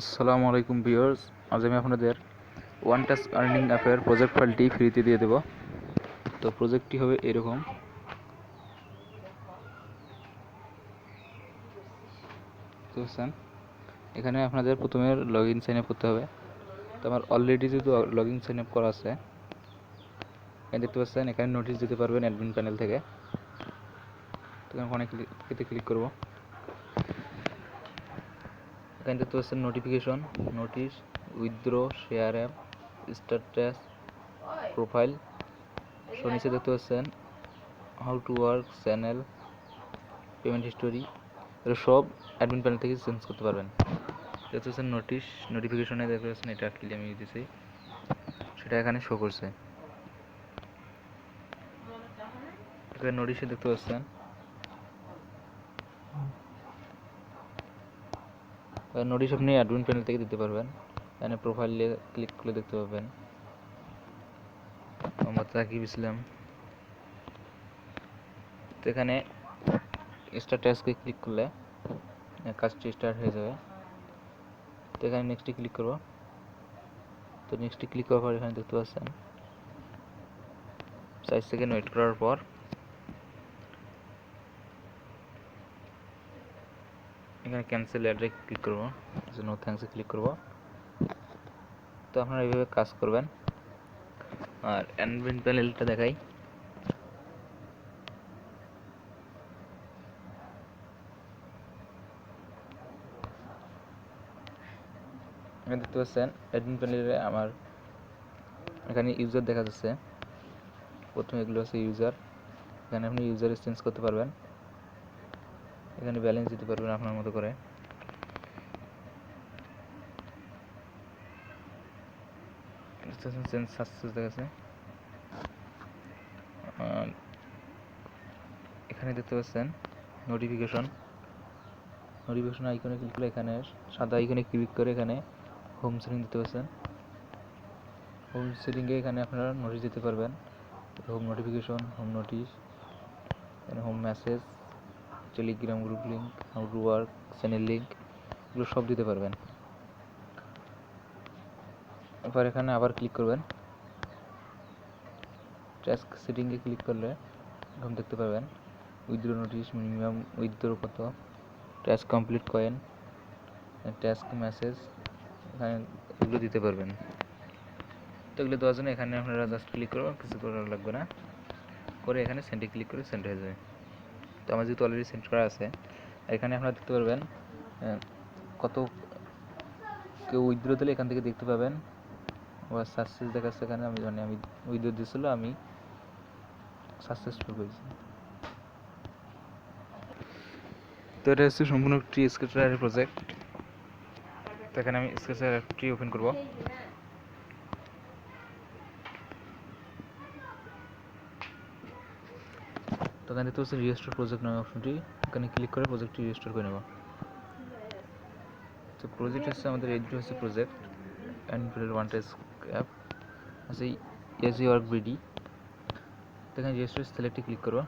আসসালামু আলাইকুম ভিউয়ার্স, আজ আমি আপনাদের ওয়ান টাস্ক আর্নিং অ্যাপের প্রজেক্ট ফাইলটি ফ্রিতে দিয়ে দেব। তো প্রজেক্টটি হবে এরকম, বুঝতে এখানে আপনাদের প্রথমে লগ ইন সাইন আপ করতে হবে। তো আমার অলরেডি যেহেতু লগ ইন সাইন আপ করা আছে, এখানে দেখতে পাচ্ছেন এখানে নোটিশ দিতে পারবেন অ্যাডমিন প্যানেল থেকে। তো এখানে ক্লিক করব। এখানে দেখতে পাচ্ছেন notification, notice, withdraw, share app, status, profile. So নিচে দেখতে পাচ্ছেন how to work, channel, payment history, এগুলো সব অ্যাডমিন প্যানেল থেকে চেঞ্জ করতে পারবেন। দেখতে পাচ্ছেন নোটিফিকেশনে দেখতে পাচ্ছেন এটা ক্লিক আমি দিয়েছি, সেটা এখানে শো করছে। এখানে নোটিশে দেখতে পাচ্ছেন নোটিশ আপনি অ্যাডমিন প্যানেল থেকে দিতে পারবেন। এখানে প্রোফাইলে ক্লিক করে দেখতে পাবেন মোহাম্মদ সাকিব ইসলাম। তো এখানে স্ট্যাটাসকে ক্লিক করলে কাজটি স্টার্ট হয়ে যাবে। তো এখানে নেক্সটে ক্লিক করব। তো নেক্সটে ক্লিক করার পর এখানে দেখতে পাচ্ছেন 4 সেকেন্ড ওয়েট করার পর এখানে ক্যান্সেল অ্যাডে ক্লিক করব, নো থ্যাঙ্কসে ক্লিক করব। তো আপনারা এইভাবে কাজ করবেন। আর অ্যাডমিন প্যানেলটা দেখাই। এখানে দেখতে পাচ্ছেন অ্যাডমিন প্যানেলে আমার এখানে ইউজার দেখা যাচ্ছে। প্রথমে এগুলো হচ্ছে ইউজার। এখানে আপনি ইউজার চেঞ্জ করতে পারবেন, এখানে ব্যালেন্স দিতে পারবেন আপনার মতো করে। চেঞ্জ সাকসেস দেখাচ্ছে। এখানে দেখতে পাচ্ছেন নোটিফিকেশন আইকনে ক্লিক করে এখানে সাদা আইকনে ক্লিক করে এখানে হোম সেটিং দিতে পারছেন। হোম সেটিংয়ে এখানে আপনারা নোটিশ দিতে পারবেন, হোম নোটিফিকেশন, হোম নোটিশ, এখানে home message, Telegram group link, how to work, channel link, এগুলো সব দিতে পারবেন। এবার এখানে আবার ক্লিক করবেন। টাস্ক সেটিংয়ে ক্লিক করলে এখন দেখতে পারবেন উইথড্র নোটিশ, মিনিমাম উইথড্র কত, task complete coin, task message, এখানে এগুলো দিতে পারবেন। তো এগুলো দেওয়ার জন্য এখানে আপনারা জাস্ট ক্লিক করবেন, কিছু করার লাগবে না, করে এখানে সেন্ডে ক্লিক করে সেন্ড হয়ে যাবে। তো আমার যেহেতু অলরেডি সেন্ড করা আছে, এখানে আপনারা দেখতে পারবেন কত কেউ উইথড্র দিলে এখান থেকে দেখতে পাবেন। আবার সাকসেস দেখাচ্ছে এখানে, আমি উইথড্র দিয়েছিল, আমি সাকসেসফুল করেছি। তো এটা হচ্ছে সম্পূর্ণ একটি স্কেচওয়্যারের প্রজেক্ট। তো এখানে আমি স্কেচওয়্যার অ্যাপটি ওপেন করব। তো এখানে দেখতে পাচ্ছি রেজিস্টার প্রজেক্ট নামে অপশনটি, এখানে ক্লিক করে প্রজেক্টটি রেজিস্টার করে নেব। তো প্রজেক্ট হচ্ছে আমাদের এইটি হচ্ছে project and one task app আছে এজি ওয়ার্ক বিডি। তো এখানে রেজিস্টার সিলেক্টে ক্লিক করব,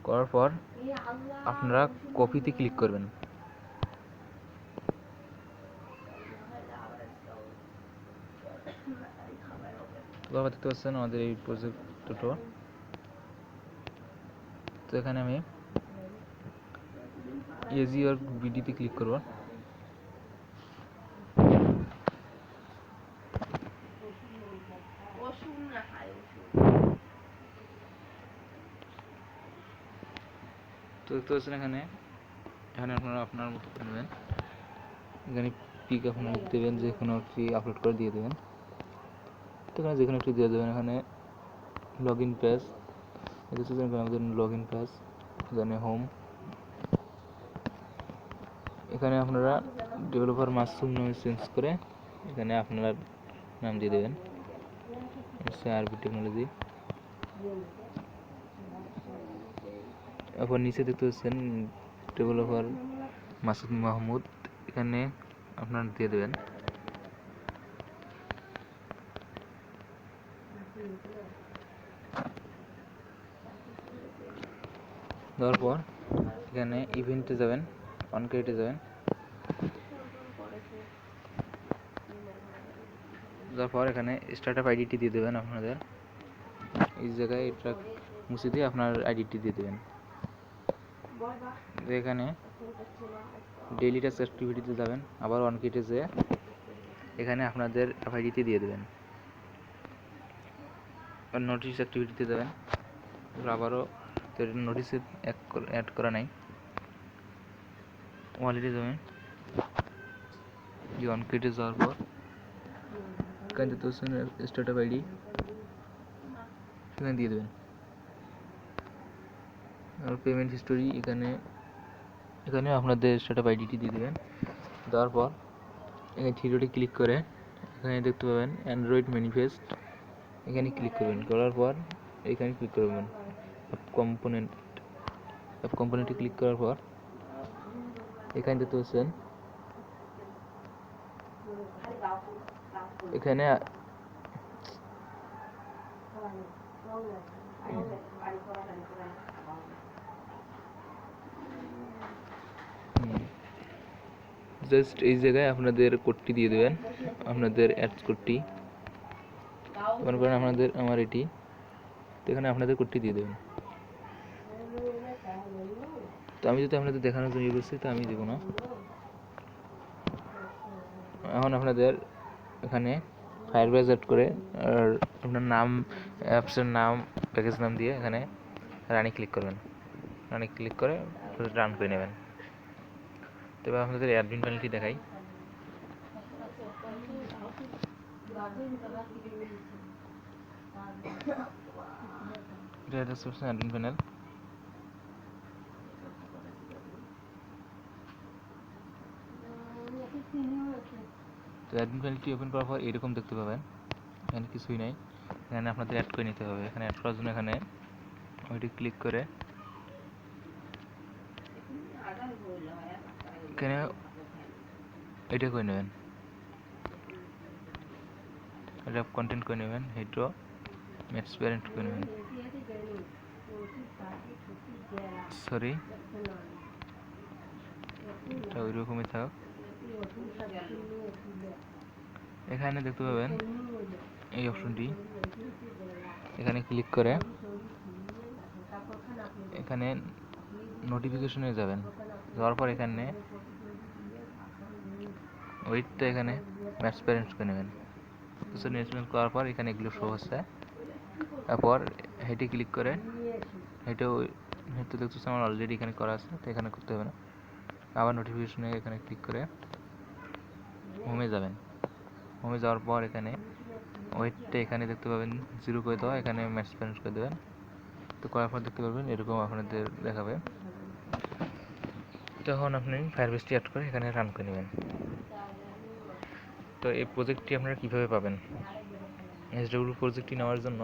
করার পর আপনারা কপিতে ক্লিক করবেন। বাবা দেখতে পাচ্ছেন আমাদের এই প্রজেক্ট দুটো। তো এখানে আমি এজি ওয়ার্ক বিডিতে ক্লিক করব। তো দেখতে পাচ্ছেন এখানে আপনারা আপনার মতো নেবেন, এখানে পিক আপনারা দেবেন, যে কোনো একটি আপলোড করে দিয়ে দেবেন। তো এখানে যে কোনো একটি দিয়ে দেবেন। এখানে লগ ইন পেজ, আমাদের লগ ইন পেজ, এখানে হোম, এখানে আপনারা ডেভেলপার মাসুম নামে চেঞ্জ করে এখানে আপনারা নাম দিয়ে দেবেন, আরবি টেকনোলজি। এরপর নিচে দেখতে পাচ্ছেন ডেভেলপার মাসুদ মাহমুদ, এখানে আপনারা দিয়ে দেবেন। দেওয়ার পর এখানে ইভেন্টে যাবেন, অন ক্রিয়েটে যাবেন, তারপর এখানে স্টার্টআপ আইডিটি দিয়ে দেবেন আপনাদের। এই জায়গায় এটা মুছে দিয়ে আপনার আইডিটি দিয়ে দেবেন। এখানে ডেইলি টাস্ক অ্যাক্টিভিটিতে যাবেন, আবার অন কিটে যেয়ে এখানে আপনাদের আইডিটি দিয়ে দেবেন। আর নোটিশ অ্যাক্টিভিটিতে যাবেন, আবারও নোটিসে অ্যাড করা নাই, ওয়ালেটে যাবেন, অন কিটে যাওয়ার পর এখানে দিতে হচ্ছে স্টার্টআপ আইডি, এখানে দিয়ে দেবেন। আর পেমেন্ট হিস্টোরি এখানে আপনাদের স্টার্টআপ আইডিটি দিয়ে দেবেন। দেওয়ার পর এখানে থ্রিডটে ক্লিক করে এখানে দেখতে পাবেন অ্যান্ড্রয়েড ম্যানিফেস্ট, এখানে ক্লিক করবেন। করার পর এখানে ক্লিক করবেন অ্যাপ কম্পোনেন্টে ক্লিক করার পর এখানে দেখতে পাচ্ছেন এখানে জাস্ট এই জায়গায় আপনাদের কোডটি দিয়ে দেবেন, আপনাদের অ্যাডস কোডটি। মনে করেন আমার এটি, তো এখানে আপনাদের কোডটি দিয়ে দেবেন। তো আমি যদি আপনাদের দেখানোর জন্য করছি, তো আমি দেবো না। এখন আপনাদের এখানে ফায়ারবেস অ্যাড করে আর আপনার নাম, অ্যাপসের নাম, প্যাকেজ নাম দিয়ে এখানে রানে ক্লিক করবেন। রানে ক্লিক করে রান করে নেবেন। তবে আপনাদের অ্যাডমিন প্যানেলটি দেখাই। এটা হচ্ছে অ্যাডমিন প্যানেল। তো অ্যাডমিন প্যানেলটি ওপেন করার পর এরকম দেখতে পাবেন, এখানে কিছুই নাই। এখানে আপনাদের অ্যাড করে নিতে হবে। এখানে অ্যাড করার জন্য এখানে ওইটি ক্লিক করে এখানে এটা করে নেবেন, এটা কন্টেন্ট করে নেবেন, হেড্রো ট্রান্সপারেন্ট করে নেবেন, সরি এটা ওই রকমই থাক। এখানে দেখতে পাবেন এই অপশনটি, এখানে ক্লিক করে এখানে নোটিফিকেশনে যাবেন। যাওয়ার পর এখানে ওয়েটটা এখানে ট্রান্সপারেন্ট করে নেবেন। ট্রান্সপারেন্ট করার পর এখানে এগুলো শো হচ্ছে। তারপর হেঁটে ক্লিক করে হেঁটে দেখতেছি আমার অলরেডি এখানে করা আছে, তো এখানে করতে হবে না। আবার নোটিফিকেশনে এখানে ক্লিক করে হোমে যাবেন। হোমে যাওয়ার পর এখানে ওয়েটটা এখানে দেখতে পাবেন 0 করে দেওয়া, এখানে ট্রান্সপারেন্ট করে দেবেন। তো করার পর দেখতে পারবেন এরকম আপনাদের দেখাবে। তখন আপনি ফায়ারবেসটি অ্যাড করে এখানে রান করে নেবেন। তো এই প্রজেক্টটি আপনারা কীভাবে পাবেন? এসডব্লিউ প্রজেক্টটি নেওয়ার জন্য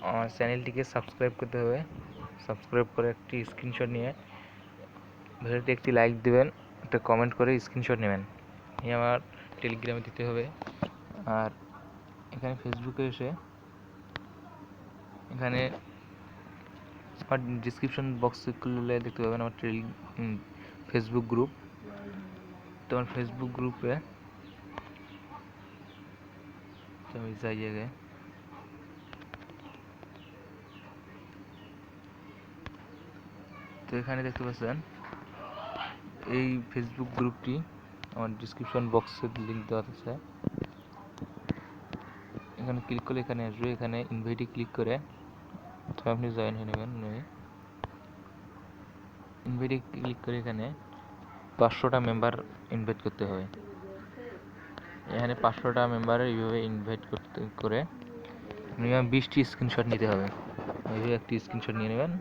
আমার চ্যানেলটিকে সাবস্ক্রাইব করতে হবে। সাবস্ক্রাইব করে একটি স্ক্রিনশট নিয়ে ভিডিওতে একটি লাইক দেবেন, একটা কমেন্ট করে স্ক্রিনশট নেবেন, নিয়ে আমার টেলিগ্রামে দিতে হবে। আর এখানে ফেসবুকে এসে এখানে আমার ডিসক্রিপশন বক্সে খুললে দেখতে পাবেন আমার ফেসবুক গ্রুপ। তো আমার ফেসবুক গ্রুপে তো আমি যাই জায়গায়, তো এখানে দেখতে পাচ্ছেন এই ফেসবুক গ্রুপটি আমার ডিসক্রিপশন বক্সের লিঙ্ক দেওয়া আছে। এখানে ক্লিক করলে এখানে আসবে, এখানে ইনভাইটে ক্লিক করে তো আপনি জয়েন হয়ে নেবেন। ইনভাইটে ক্লিক করে এখানে 500টা মেম্বার ইনভাইট করতে হবে। এখানে 500টা মেম্বার এইভাবে ইনভাইট করে মিনিমাম 20টি স্ক্রিনশট নিতে হবে। এইভাবে একটি স্ক্রিনশট নিয়ে নেবেন।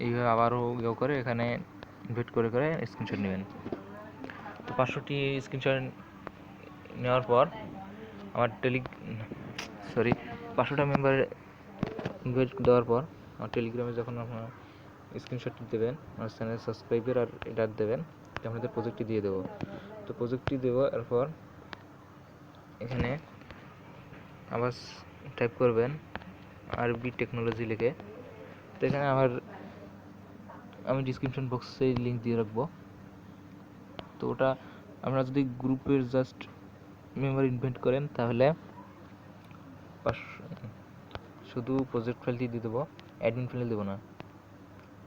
এইভাবে আবারও করে এখানে ইনভাইট করে স্ক্রিনশট নেবেন। তো 500টি স্ক্রিনশট নেওয়ার পর আমার 500টা মেম্বার ইনভাইট দেওয়ার পর আমার টেলিগ্রামে যখন আপনার স্ক্রিনশটটি দেবেন, আমার চ্যানেল সাবস্ক্রাইবার আর এটা দেবেন, আপনাদের প্রজেক্টটি দিয়ে দেবো। তো প্রজেক্টটি দেবো, এরপর এখানে আবার টাইপ করবেন আরবি টেকনোলজি লিখে। তো এখানে আমি ডিসক্রিপশন বক্সে লিঙ্ক দিয়ে রাখবো। তো ওটা আপনারা যদি গ্রুপের জাস্ট মেম্বার ইনভাইট করেন তাহলে শুধু প্রজেক্ট ফাইলটি দিয়ে দেবো, অ্যাডমিন ফাইল দেবো না।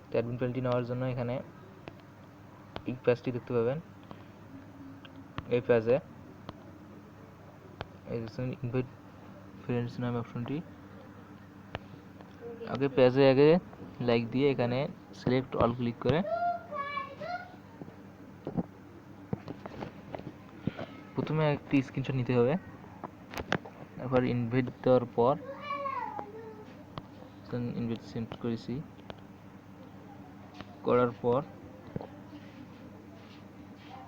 তো অ্যাডমিন ফাইলটি নেওয়ার জন্য এখানে এই পেজটি দেখতে পাবেন, এই পেজে ইনভাইট ফ্রেন্ডস নামে অপশনটি, আগে পেজে আগে লাইক দিয়ে এখানে সিলেক্ট অল ক্লিক করে প্রথমে একটি স্ক্রিনশট নিতে হবে। তারপর ইনভাইট দেওয়ার পর ইনভাইট সেন্ড করেছি, করার পর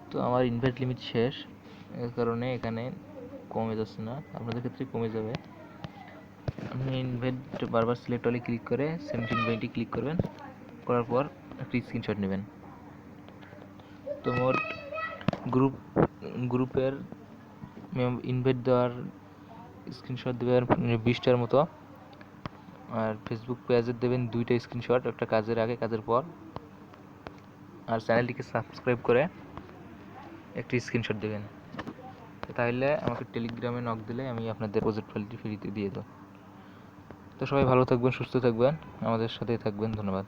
তো আমার ইনভাইট লিমিট শেষ, এর কারণে এখানে কমে যাচ্ছে না, আপনাদের ক্ষেত্রে কমে যাবে। আপনি ইনভাইট বারবার সিলেক্ট অলে ক্লিক করে সেন্ড ইনভাইটে ক্লিক করবেন, করার পর একটি স্ক্রিনশট নেবেন। তো মোট গ্রুপের ইনভাইট দেওয়ার স্ক্রিনশট দেবেন 20টার মতো, আর ফেসবুক পেজের দেবেন 2টা স্ক্রিনশট, একটা কাজের আগে কাজের পর, আর চ্যানেলটিকে সাবস্ক্রাইব করে একটি স্ক্রিনশট দেবেন। তাহলে আমাকে টেলিগ্রামে নক দিলে আমি আপনাদের প্রজেক্ট ফাইলটি ফ্রিতে দিয়ে দেবো। তো সবাই ভালো থাকবেন, সুস্থ থাকবেন, আমাদের সাথেই থাকবেন, ধন্যবাদ।